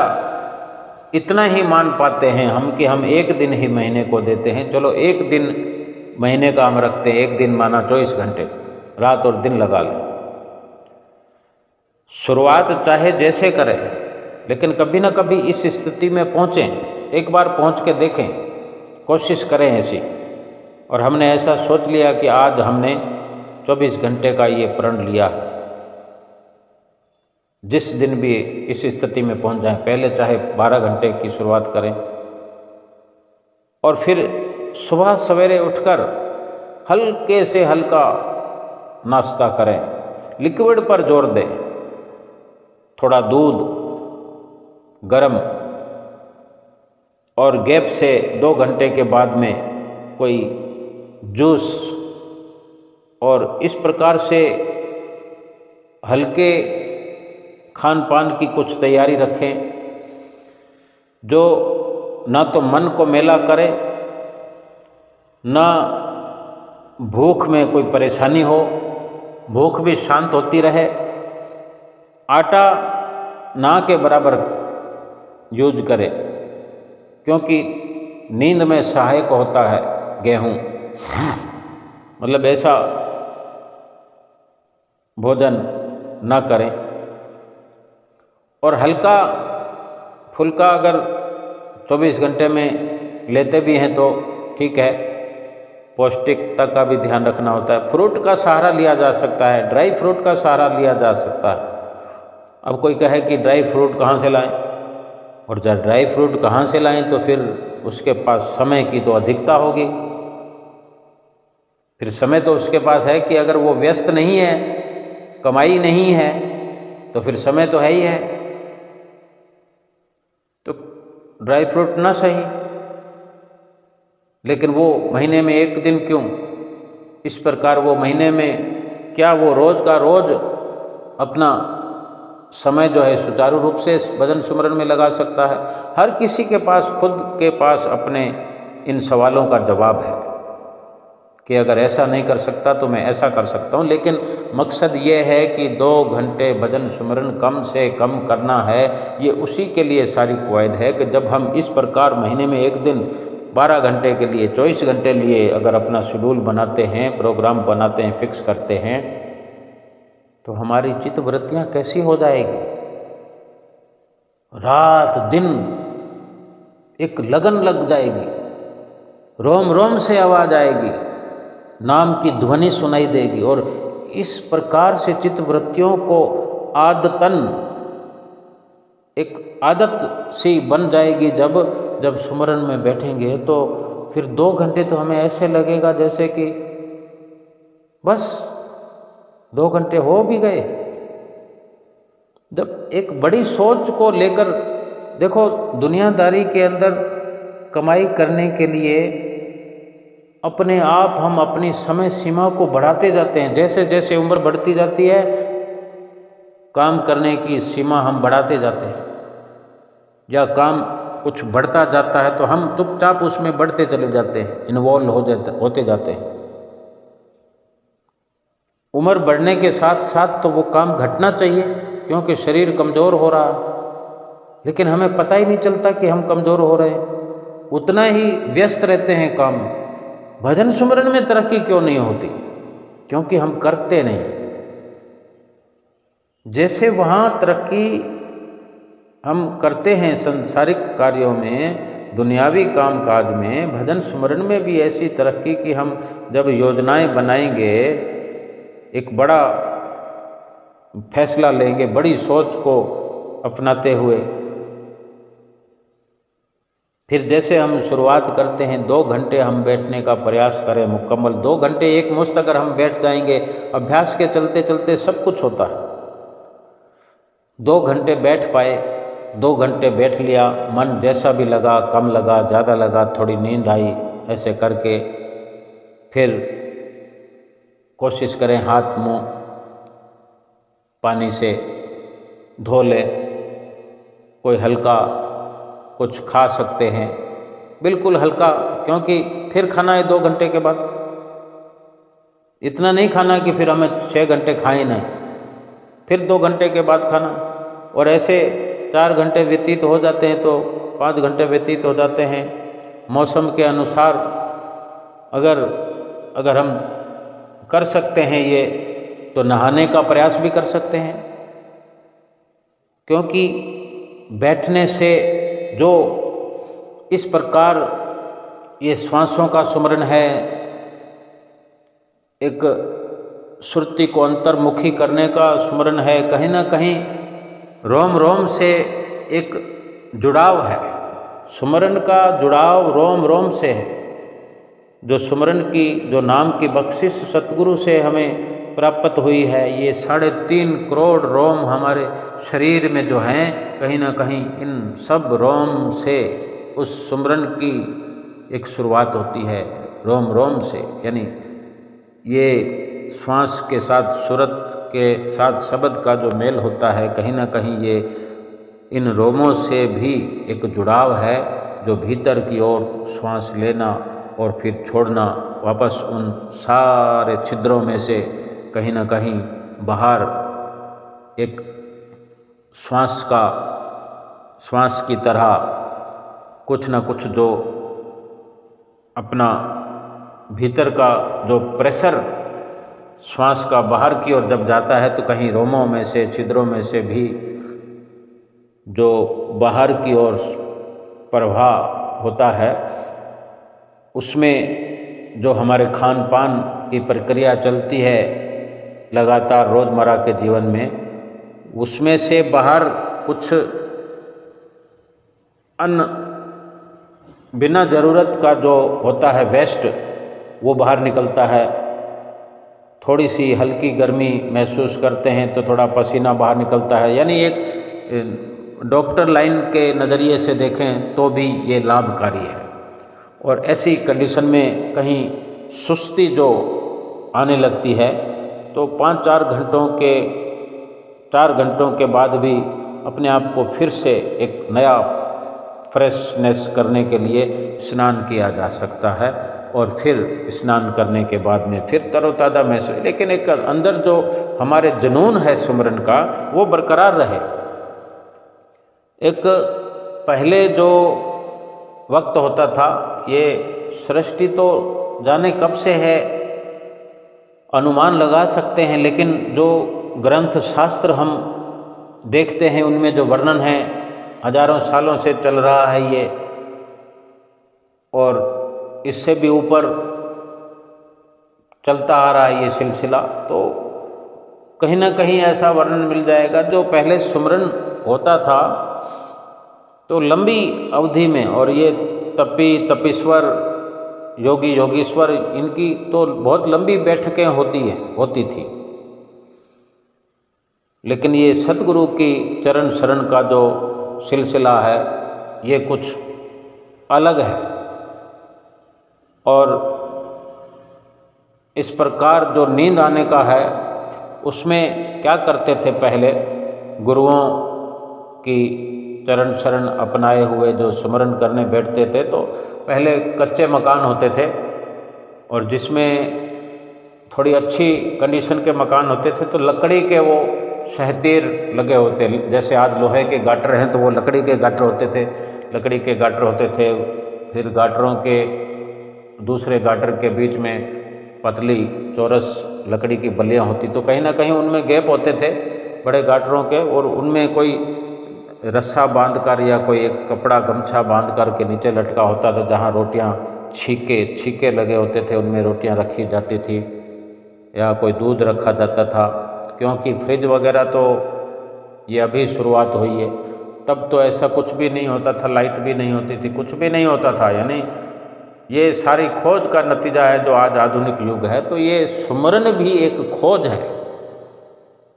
इतना ही मान पाते हैं हम कि हम 1 दिन ही महीने को देते हैं, चलो 1 दिन महीने का हम रखते हैं, 1 दिन माना 24 घंटे, रात और दिन लगा लें। शुरुआत चाहे जैसे करें, लेकिन कभी ना कभी इस स्थिति में पहुँचें, एक बार पहुँच के देखें, कोशिश करें ऐसी। और हमने ऐसा सोच लिया कि आज हमने 24 घंटे का ये प्रण लिया है। जिस दिन भी इस स्थिति में पहुँच जाएं, पहले चाहे 12 घंटे की शुरुआत करें और फिर सुबह सवेरे उठकर हल्के से हल्का नाश्ता करें, लिक्विड पर जोर दें, थोड़ा दूध गरम, और गैप से 2 घंटे के बाद में कोई जूस, और इस प्रकार से हल्के खान पान की कुछ तैयारी रखें जो ना तो मन को मेला करे, ना भूख में कोई परेशानी हो, भूख भी शांत होती रहे। आटा ना के बराबर यूज करें, क्योंकि नींद में सहायक होता है गेहूँ, मतलब ऐसा भोजन ना करें। और हल्का फुल्का अगर 24 घंटे में लेते भी हैं तो ठीक है, पौष्टिकता का भी ध्यान रखना होता है। फ्रूट का सहारा लिया जा सकता है, ड्राई फ्रूट का सहारा लिया जा सकता है। अब कोई कहे कि ड्राई फ्रूट कहाँ से लाएं, और जब ड्राई फ्रूट कहाँ से लाएं तो फिर उसके पास समय की तो अधिकता होगी। फिर समय तो उसके पास है कि अगर वो व्यस्त नहीं है, कमाई नहीं है, तो फिर समय तो है ही है। तो ड्राई फ्रूट ना सही, लेकिन वो महीने में 1 दिन क्यों, इस प्रकार वो महीने में क्या वो रोज का रोज अपना समय जो है सुचारू रूप से भजन सुमरन में लगा सकता है। हर किसी के पास खुद के पास अपने इन सवालों का जवाब है कि अगर ऐसा नहीं कर सकता तो मैं ऐसा कर सकता हूँ। लेकिन मकसद ये है कि 2 घंटे भजन सुमरन कम से कम करना है। ये उसी के लिए सारी कवायद है कि जब हम इस प्रकार महीने में 1 दिन 12 घंटे के लिए 24 घंटे लिए अगर अपना शेड्यूल बनाते हैं, प्रोग्राम बनाते हैं, फिक्स करते हैं, तो हमारी चित्त वृत्तियाँ कैसी हो जाएगी। रात दिन एक लगन लग जाएगी, रोम रोम से आवाज आएगी, नाम की ध्वनि सुनाई देगी। और इस प्रकार से चित्त वृत्तियों को आदतन एक आदत सी बन जाएगी। जब सुमरन में बैठेंगे तो फिर 2 घंटे तो हमें ऐसे लगेगा जैसे कि बस 2 घंटे हो भी गए। जब एक बड़ी सोच को लेकर देखो, दुनियादारी के अंदर कमाई करने के लिए अपने आप हम अपनी समय सीमा को बढ़ाते जाते हैं। जैसे जैसे उम्र बढ़ती जाती है, काम करने की सीमा हम बढ़ाते जाते हैं, या काम कुछ बढ़ता जाता है तो हम चुपचाप उसमें बढ़ते चले जाते हैं, इन्वॉल्व होते जाते हैं। उम्र बढ़ने के साथ साथ तो वो काम घटना चाहिए, क्योंकि शरीर कमज़ोर हो रहा है, लेकिन हमें पता ही नहीं चलता कि हम कमज़ोर हो रहे हैं। उतना ही व्यस्त रहते हैं काम में। भजन सुमरन में तरक्की क्यों नहीं होती? क्योंकि हम करते नहीं। जैसे वहाँ तरक्की हम करते हैं संसारिक कार्यों में, दुनियावी कामकाज में, भजन सुमरन में भी ऐसी तरक्की कि हम जब योजनाएं बनाएंगे, एक बड़ा फैसला लेंगे, बड़ी सोच को अपनाते हुए, फिर जैसे हम शुरुआत करते हैं 2 घंटे हम बैठने का प्रयास करें मुकम्मल। 2 घंटे एक मुश्त अगर हम बैठ जाएंगे, अभ्यास के चलते चलते सब कुछ होता है। 2 घंटे बैठ पाए, 2 घंटे बैठ लिया, मन जैसा भी लगा, कम लगा, ज़्यादा लगा, थोड़ी नींद आई, ऐसे करके फिर कोशिश करें हाथ मुंह पानी से धो लें। कोई हल्का कुछ खा सकते हैं, बिल्कुल हल्का, क्योंकि फिर खाना है 2 घंटे के बाद। इतना नहीं खाना कि फिर हमें 6 घंटे खाएं नहीं, फिर 2 घंटे के बाद खाना। और ऐसे 4 घंटे व्यतीत हो जाते हैं तो 5 घंटे व्यतीत हो जाते हैं। मौसम के अनुसार अगर हम कर सकते हैं ये, तो नहाने का प्रयास भी कर सकते हैं, क्योंकि बैठने से जो इस प्रकार ये श्वासों का सुमरन है, एक श्रुति को अंतर्मुखी करने का सुमरन है, कहीं ना कहीं रोम रोम से एक जुड़ाव है। सुमरन का जुड़ाव रोम रोम से है। जो सुमरन की, जो नाम की बख्शिश सतगुरु से हमें प्राप्त हुई है, ये 3.5 करोड़ रोम हमारे शरीर में जो हैं, कहीं ना कहीं इन सब रोम से उस सुमरन की एक शुरुआत होती है, रोम रोम से। यानी ये श्वास के साथ, सुरत के साथ शब्द का जो मेल होता है, कहीं ना कहीं ये इन रोमों से भी एक जुड़ाव है, जो भीतर की ओर श्वास लेना और फिर छोड़ना, वापस उन सारे छिद्रों में से कहीं ना कहीं बाहर एक श्वास की तरह कुछ ना कुछ जो अपना भीतर का जो प्रेशर श्वास का बाहर की ओर जब जाता है, तो कहीं रोमों में से, छिद्रों में से भी जो बाहर की ओर प्रवाह होता है, उसमें जो हमारे खान पान की प्रक्रिया चलती है लगातार रोज़मर्रा के जीवन में, उसमें से बाहर कुछ अन्न बिना ज़रूरत का जो होता है वेस्ट, वो बाहर निकलता है। थोड़ी सी हल्की गर्मी महसूस करते हैं तो थोड़ा पसीना बाहर निकलता है। यानी एक डॉक्टर लाइन के नज़रिए से देखें तो भी ये लाभकारी है। और ऐसी कंडीशन में कहीं सुस्ती जो आने लगती है, तो 4 घंटों के बाद भी अपने आप को फिर से एक नया फ्रेशनेस करने के लिए स्नान किया जा सकता है, और फिर स्नान करने के बाद में फिर तरोताज़ा महसूस, लेकिन एक अंदर जो हमारे जुनून है सुमरन का, वो बरकरार रहे। एक पहले जो वक्त होता था, ये सृष्टि तो जाने कब से है, अनुमान लगा सकते हैं, लेकिन जो ग्रंथ शास्त्र हम देखते हैं उनमें जो वर्णन है, हजारों सालों से चल रहा है ये, और इससे भी ऊपर चलता आ रहा है ये सिलसिला। तो कहीं ना कहीं ऐसा वर्णन मिल जाएगा, जो पहले सुमरन होता था तो लंबी अवधि में, और ये तपीश्वर, योगी योगीश्वर, इनकी तो बहुत लंबी बैठकें होती थी। लेकिन ये सतगुरु की चरण शरण का जो सिलसिला है, ये कुछ अलग है। और इस प्रकार जो नींद आने का है, उसमें क्या करते थे पहले, गुरुओं की चरण शरण अपनाए हुए जो सुमरन करने बैठते थे, तो पहले कच्चे मकान होते थे, और जिसमें थोड़ी अच्छी कंडीशन के मकान होते थे, तो लकड़ी के वो शहतीर लगे होते, जैसे आज लोहे के गाटर हैं तो वो लकड़ी के गाटर होते थे। फिर गाटरों के दूसरे गाटर के बीच में पतली चौरस लकड़ी की बल्लियाँ होती, तो कहीं ना कहीं उनमें गैप होते थे बड़े गाटरों के, और उनमें कोई रस्सा बांधकर या कोई एक कपड़ा गमछा बांधकर के नीचे लटका होता था, जहाँ रोटियाँ छीके लगे होते थे, उनमें रोटियाँ रखी जाती थी, या कोई दूध रखा जाता था। क्योंकि फ्रिज वगैरह तो ये अभी शुरुआत हुई है, तब तो ऐसा कुछ भी नहीं होता था, लाइट भी नहीं होती थी, कुछ भी नहीं होता था। यानी ये सारी खोज का नतीजा है जो आज आधुनिक युग है। तो ये सुमरन भी एक खोज है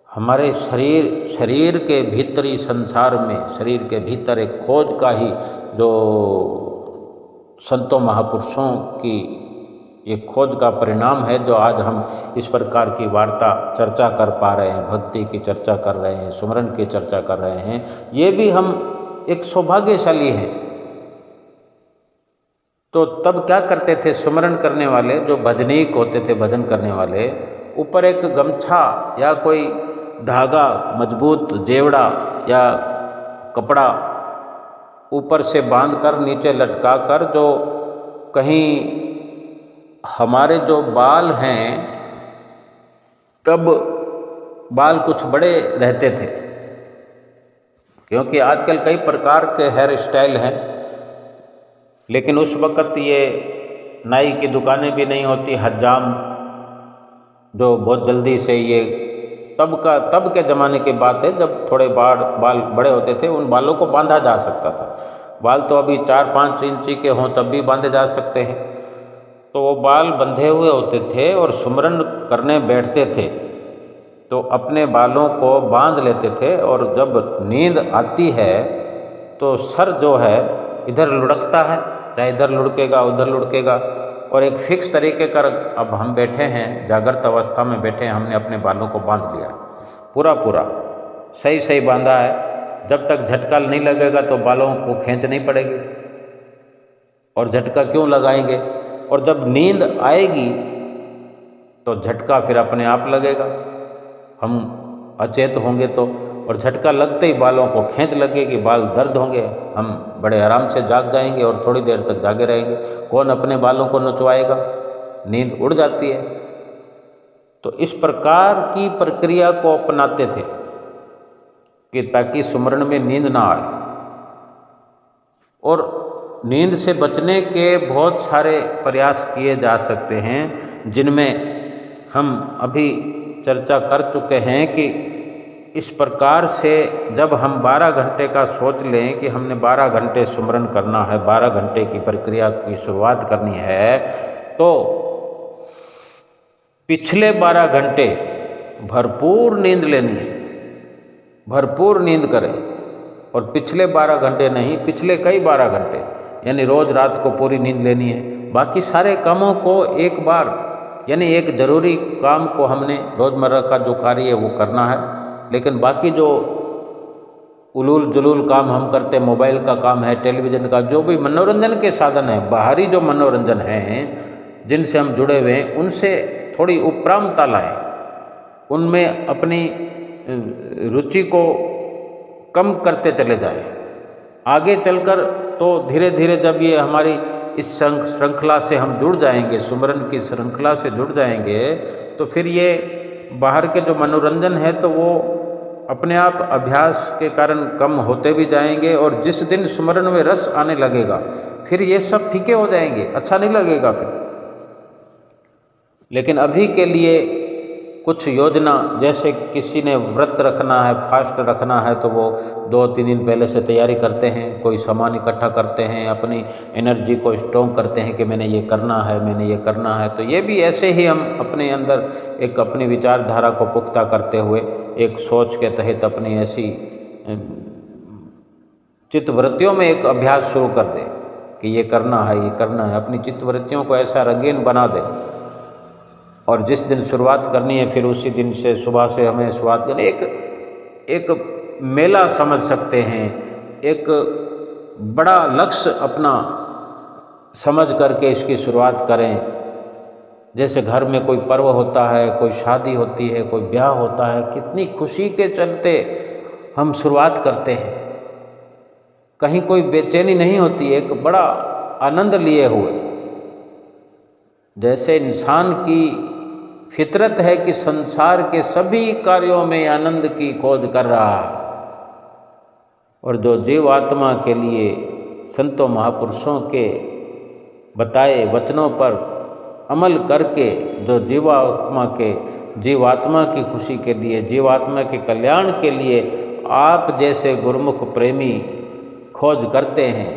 हमारे शरीर के भीतरी संसार में, शरीर के भीतर एक खोज का ही जो संतों महापुरुषों की ये खोज का परिणाम है, जो आज हम इस प्रकार की वार्ता चर्चा कर पा रहे हैं, भक्ति की चर्चा कर रहे हैं, सुमरन की चर्चा कर रहे हैं। ये भी हम एक सौभाग्यशाली हैं। तो तब क्या करते थे सुमरन करने वाले, जो भजनीक होते थे, भजन करने वाले, ऊपर एक गमछा या कोई धागा, मजबूत जेवड़ा या कपड़ा ऊपर से बांधकर नीचे लटका कर, जो कहीं हमारे जो बाल हैं, तब बाल कुछ बड़े रहते थे, क्योंकि आजकल कई प्रकार के हेयर स्टाइल हैं, लेकिन उस वक़्त ये नाई की दुकानें भी नहीं होती, हज्जाम जो बहुत जल्दी से ये तब के ज़माने की बात है जब थोड़े बाल बड़े होते थे, उन बालों को बांधा जा सकता था। बाल तो अभी 4-5 इंची के हों तब भी बांधे जा सकते हैं। तो वो बाल बंधे हुए होते थे और सुमरन करने बैठते थे तो अपने बालों को बांध लेते थे, और जब नींद आती है तो सर जो है इधर लुढ़कता है, चाहे इधर लुढ़केगा उधर लुढ़केगा, और एक फिक्स तरीके का अब हम बैठे हैं, जागृत अवस्था में बैठे हैं, हमने अपने बालों को बांध लिया पूरा सही बांधा है। जब तक झटका नहीं लगेगा तो बालों को खींच नहीं पड़ेगी, और झटका क्यों लगाएंगे, और जब नींद आएगी तो झटका फिर अपने आप लगेगा, हम अचेत होंगे तो, और झटका लगते ही बालों को खींच लगेगी, बाल दर्द होंगे, हम बड़े आराम से जाग जाएंगे और थोड़ी देर तक जागे रहेंगे। कौन अपने बालों को नचवाएगा, नींद उड़ जाती है। तो इस प्रकार की प्रक्रिया को अपनाते थे कि ताकि सुमरन में नींद ना आए। और नींद से बचने के बहुत सारे प्रयास किए जा सकते हैं, जिनमें हम अभी चर्चा कर चुके हैं कि इस प्रकार से जब हम 12 घंटे का सोच लें कि हमने 12 घंटे सुमरन करना है, 12 घंटे की प्रक्रिया की शुरुआत करनी है, तो पिछले 12 घंटे भरपूर नींद लेनी है, भरपूर नींद करें। और पिछले 12 घंटे नहीं, पिछले कई 12 घंटे, यानी रोज़ रात को पूरी नींद लेनी है। बाकी सारे कामों को एक बार, यानी एक ज़रूरी काम को हमने रोज़मर्रा का जो कार्य है वो करना है, लेकिन बाकी जो उलूल जुलूल काम हम करते हैं, मोबाइल का काम है, टेलीविज़न का, जो भी मनोरंजन के साधन हैं, बाहरी जो मनोरंजन हैं जिनसे हम जुड़े हुए हैं, उनसे थोड़ी उपरामता लाएं, उनमें अपनी रुचि को कम करते चले जाएं। आगे चलकर तो धीरे धीरे जब ये हमारी इस श्रृंखला से हम जुड़ जाएंगे, सुमरन की श्रृंखला से जुड़ जाएंगे, तो फिर ये बाहर के जो मनोरंजन है तो वो अपने आप अभ्यास के कारण कम होते भी जाएंगे, और जिस दिन सुमरन में रस आने लगेगा फिर ये सब फीके हो जाएंगे, अच्छा नहीं लगेगा फिर। लेकिन अभी के लिए कुछ योजना, जैसे किसी ने व्रत रखना है, फास्ट रखना है, तो वो 2-3 दिन पहले से तैयारी करते हैं, कोई सामान इकट्ठा करते हैं, अपनी एनर्जी को स्ट्रॉन्ग करते हैं कि मैंने ये करना है, मैंने ये करना है। तो ये भी ऐसे ही हम अपने अंदर एक अपनी विचारधारा को पुख्ता करते हुए एक सोच के तहत अपनी ऐसी चित्तवृत्तियों में एक अभ्यास शुरू कर दें कि ये करना है, ये करना है। अपनी चित्तवृत्तियों को ऐसा रंगीन बना दें, और जिस दिन शुरुआत करनी है फिर उसी दिन से सुबह से हमें शुरुआत करनी। एक मेला समझ सकते हैं, एक बड़ा लक्ष्य अपना समझ करके इसकी शुरुआत करें। जैसे घर में कोई पर्व होता है, कोई शादी होती है, कोई ब्याह होता है, कितनी खुशी के चलते हम शुरुआत करते हैं, कहीं कोई बेचैनी नहीं होती, एक बड़ा आनंद लिए हुए। जैसे इंसान की फितरत है कि संसार के सभी कार्यों में आनंद की खोज कर रहा है, और जो जीवात्मा के लिए संतों महापुरुषों के बताए वचनों पर अमल करके जो जीवात्मा की खुशी के लिए, जीवात्मा के कल्याण के लिए आप जैसे गुरुमुख प्रेमी खोज करते हैं,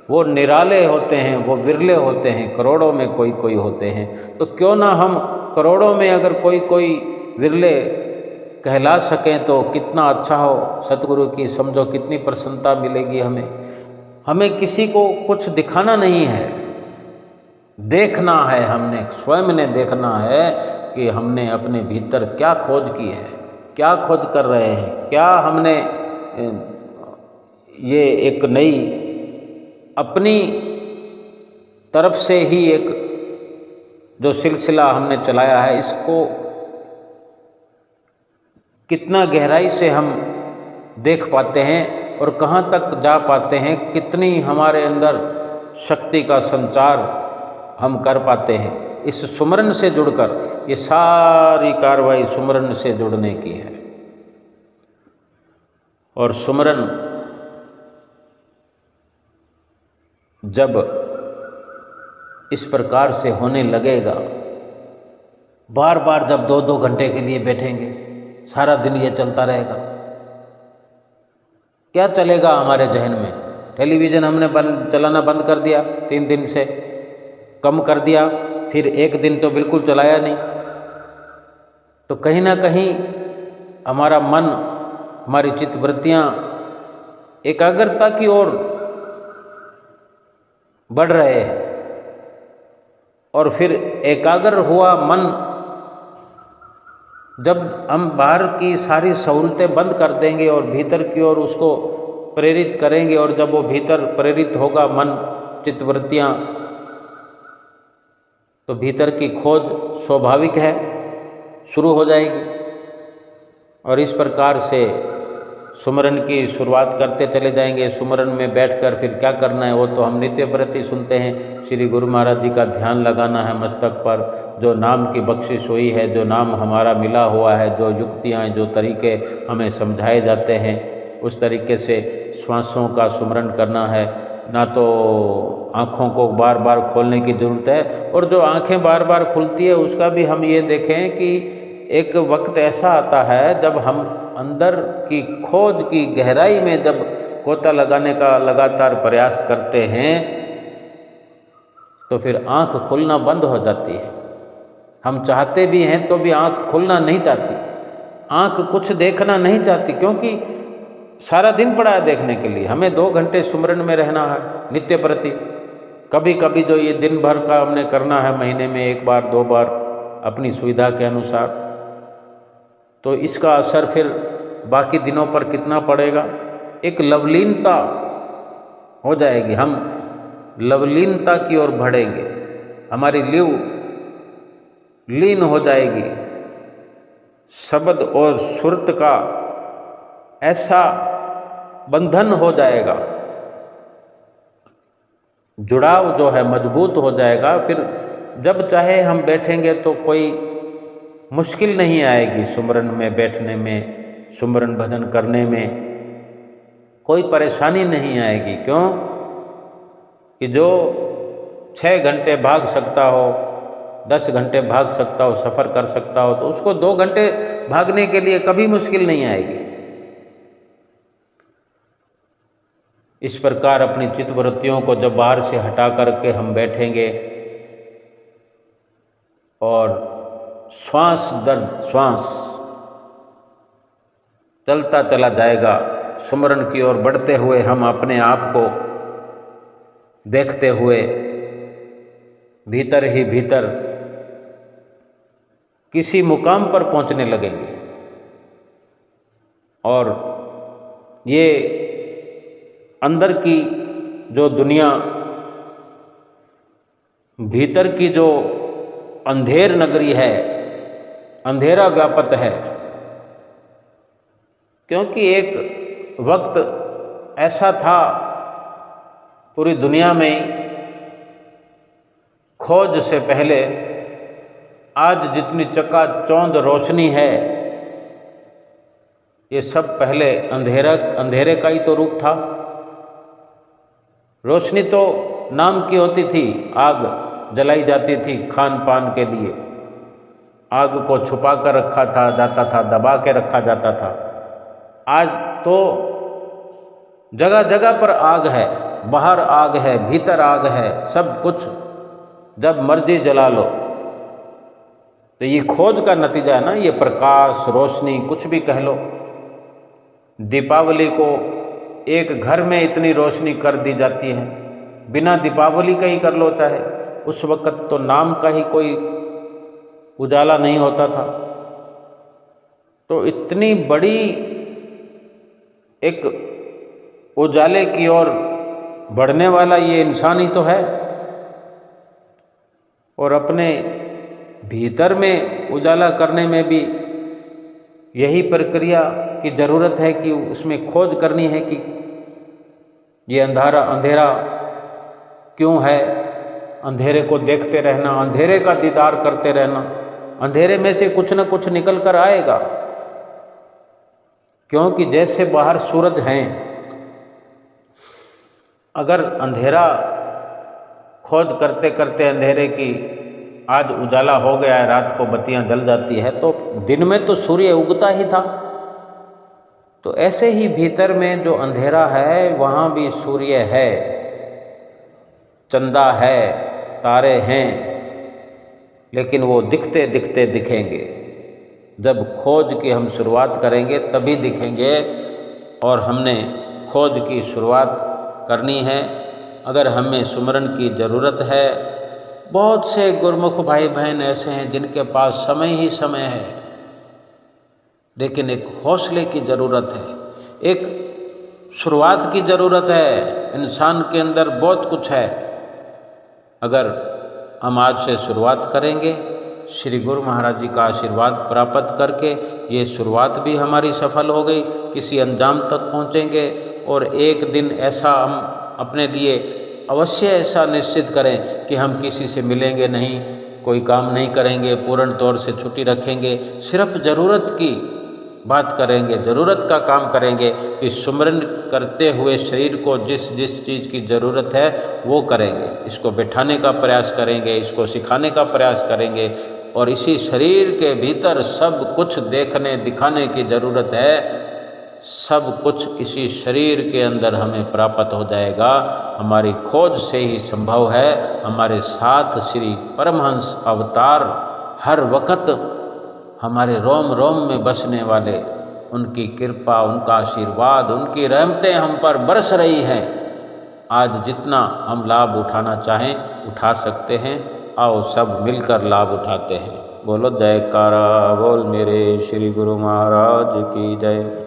वो निराले होते हैं, वो विरले होते हैं, करोड़ों में कोई कोई होते हैं। तो क्यों ना हम करोड़ों में अगर कोई कोई विरले कहला सकें तो कितना अच्छा हो। सतगुरु की समझो कितनी प्रसन्नता मिलेगी हमें। हमें किसी को कुछ दिखाना नहीं है, देखना है, हमने स्वयं ने देखना है कि हमने अपने भीतर क्या खोज की है, क्या खोज कर रहे हैं, क्या हमने ये एक नई अपनी तरफ से ही एक जो सिलसिला हमने चलाया है, इसको कितना गहराई से हम देख पाते हैं और कहाँ तक जा पाते हैं, कितनी हमारे अंदर शक्ति का संचार हम कर पाते हैं। इस सुमरन से जुड़कर ये सारी कार्रवाई सुमरन से जुड़ने की है। और सुमरन जब इस प्रकार से होने लगेगा, बार बार जब 2-2 घंटे के लिए बैठेंगे, सारा दिन ये चलता रहेगा, क्या चलेगा हमारे जहन में? टेलीविज़न हमने चलाना बंद कर दिया, 3 दिन से कम कर दिया, फिर 1 दिन तो बिल्कुल चलाया नहीं, तो कहीं ना कहीं हमारा मन, हमारी चित्तवृत्तियाँ एकाग्रता की ओर बढ़ रहे हैं। और फिर एकाग्र हुआ मन, जब हम बाहर की सारी सहूलतें बंद कर देंगे और भीतर की ओर उसको प्रेरित करेंगे, और जब वो भीतर प्रेरित होगा मन, चित्तवृत्तियाँ, तो भीतर की खोज स्वाभाविक है शुरू हो जाएगी। और इस प्रकार से सुमरन की शुरुआत करते चले जाएंगे। सुमरन में बैठकर फिर क्या करना है वो तो हम नित्य प्रति सुनते हैं। श्री गुरु महाराज जी का ध्यान लगाना है मस्तक पर, जो नाम की बख्शिश हुई है, जो नाम हमारा मिला हुआ है, जो युक्तियाँ, जो तरीके हमें समझाए जाते हैं, उस तरीके से श्वासों का सुमरन करना है। ना तो आँखों को बार बार खोलने की ज़रूरत है, और जो आँखें बार बार खुलती है उसका भी हम ये देखें कि एक वक्त ऐसा आता है जब हम अंदर की खोज की गहराई में जब गोता लगाने का लगातार प्रयास करते हैं, तो फिर आँख खुलना बंद हो जाती है। हम चाहते भी हैं तो भी आँख खुलना नहीं चाहती, आँख कुछ देखना नहीं चाहती, क्योंकि सारा दिन पड़ा है देखने के लिए। हमें 2 घंटे सुमरन में रहना है नित्य प्रति। कभी कभी जो ये दिन भर का हमने करना है, महीने में 1 बार 2 बार अपनी सुविधा के अनुसार, तो इसका असर फिर बाकी दिनों पर कितना पड़ेगा? एक लवलीनता हो जाएगी, हम लवलीनता की ओर बढ़ेंगे, हमारी लिव लीन हो जाएगी। शब्द और सुरत का ऐसा बंधन हो जाएगा, जुड़ाव जो है मजबूत हो जाएगा। फिर जब चाहे हम बैठेंगे तो कोई मुश्किल नहीं आएगी सुमरन में बैठने में, सुमरन भजन करने में कोई परेशानी नहीं आएगी। क्यों कि जो 6 घंटे भाग सकता हो, 10 घंटे भाग सकता हो, सफ़र कर सकता हो, तो उसको 2 घंटे भागने के लिए कभी मुश्किल नहीं आएगी। इस प्रकार अपनी चित्तवृत्तियों को जब बाहर से हटा करके हम बैठेंगे और श्वास दर श्वास चलता चला जाएगा, सुमरन की ओर बढ़ते हुए हम अपने आप को देखते हुए भीतर ही भीतर किसी मुकाम पर पहुंचने लगेंगे। और ये अंदर की जो दुनिया, भीतर की जो अंधेर नगरी है, अंधेरा व्यापत है, क्योंकि एक वक्त ऐसा था पूरी दुनिया में खोज से पहले, आज जितनी चकाचौंध रोशनी है, ये सब पहले अंधेरे का ही तो रूप था। रोशनी तो नाम की होती थी, आग जलाई जाती थी खान पान के लिए, आग को छुपा कर रखा था जाता था, दबा के रखा जाता था। आज तो जगह जगह पर आग है, बाहर आग है, भीतर आग है, सब कुछ जब मर्जी जला लो। तो ये खोज का नतीजा है ना, ये प्रकाश, रोशनी, कुछ भी कह लो। दीपावली को एक घर में इतनी रोशनी कर दी जाती है, बिना दीपावली का ही कर लो चाहे, उस वक़्त तो नाम का ही कोई उजाला नहीं होता था। तो इतनी बड़ी एक उजाले की ओर बढ़ने वाला ये इंसान ही तो है, और अपने भीतर में उजाला करने में भी यही प्रक्रिया की ज़रूरत है कि उसमें खोज करनी है कि ये अंधेरा क्यों है, अंधेरे को देखते रहना, अंधेरे का दीदार करते रहना, अंधेरे में से कुछ न कुछ निकल कर आएगा। क्योंकि जैसे बाहर सूरज हैं, अगर अंधेरा खोज करते करते अंधेरे की आज उजाला हो गया है, रात को बत्तियां जल जाती है, तो दिन में तो सूर्य उगता ही था। तो ऐसे ही भीतर में जो अंधेरा है वहाँ भी सूर्य है, चंदा है, तारे हैं, लेकिन वो दिखते दिखते दिखेंगे। जब खोज की हम शुरुआत करेंगे तभी दिखेंगे, और हमने खोज की शुरुआत करनी है। अगर हमें सुमरन की ज़रूरत है, बहुत से गुरमुख भाई बहन ऐसे हैं जिनके पास समय ही समय है, लेकिन एक हौसले की ज़रूरत है, एक शुरुआत की ज़रूरत है। इंसान के अंदर बहुत कुछ है। अगर हम आज से शुरुआत करेंगे, श्री गुरु महाराज जी का आशीर्वाद प्राप्त करके, ये शुरुआत भी हमारी सफल हो गई, किसी अंजाम तक पहुँचेंगे। और एक दिन ऐसा हम अपने लिए अवश्य ऐसा निश्चित करें कि हम किसी से मिलेंगे नहीं, कोई काम नहीं करेंगे, पूर्ण तौर से छुट्टी रखेंगे, सिर्फ ज़रूरत की बात करेंगे, ज़रूरत का काम करेंगे कि सुमरन करते हुए शरीर को जिस जिस चीज़ की ज़रूरत है वो करेंगे। इसको बैठाने का प्रयास करेंगे, इसको सिखाने का प्रयास करेंगे, और इसी शरीर के भीतर सब कुछ देखने दिखाने की ज़रूरत है। सब कुछ इसी शरीर के अंदर हमें प्राप्त हो जाएगा। हमारी खोज से ही संभव है। हमारे साथ श्री परमहंस अवतार हर वक्त हमारे रोम रोम में बसने वाले, उनकी कृपा, उनका आशीर्वाद, उनकी रहमतें हम पर बरस रही हैं। आज जितना हम लाभ उठाना चाहें उठा सकते हैं। आओ सब मिलकर लाभ उठाते हैं। बोलो जयकारा बोल मेरे श्री गुरु महाराज की जय।